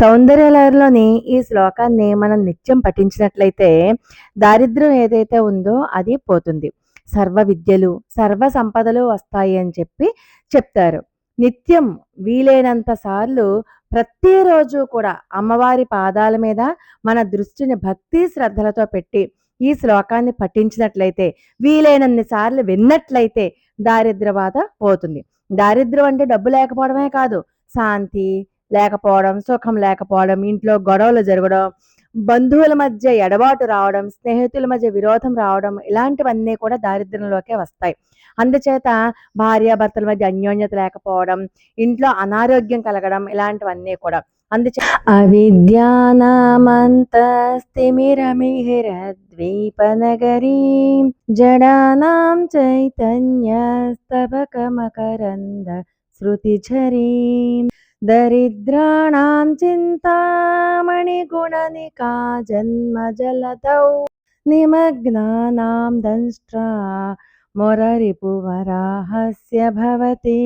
సౌందర్యలహరిలోని ఈ శ్లోకాన్ని మనం నిత్యం పఠించినట్లయితే దారిద్ర్యం ఏదైతే ఉందో అది పోతుంది. సర్వ విద్యలు, సర్వ సంపదలు వస్తాయి అని చెప్తారు. నిత్యం వీలైనంత సార్లు ప్రతిరోజు కూడా అమ్మవారి పాదాల మీద మన దృష్టిని భక్తి శ్రద్ధలతో పెట్టి ఈ శ్లోకాన్ని పఠించినట్లయితే, వీలైనన్ని సార్లు విన్నట్లయితే దారిద్ర్య బాధ పోతుంది. దారిద్ర్యం అంటే డబ్బు లేకపోవడమే కాదు, శాంతి లేకపోవడం, సుఖం లేకపోవడం, ఇంట్లో గొడవలు జరగడం, బంధువుల మధ్య ఎడబాటు రావడం, స్నేహితుల మధ్య విరోధం రావడం, ఇలాంటివన్నీ కూడా దారిద్ర్యంలోకే వస్తాయి. అందుచేత భార్యాభర్తల మధ్య అన్యోన్యత లేకపోవడం, ఇంట్లో అనారోగ్యం కలగడం, ఇలాంటివన్నీ కూడా. అందుచే అవిద్యానామంతస్తిమిరమిహిరద్వీపనగరీ జడానాం చైతన్యస్తబకమకరంద శృతిఝరీం దరిద్రాణాం చింతామణిగుణనికా జన్మజలదౌ నిమగ్నానాం దంష్ట్రా మురరిపువరాహస్య భవతి.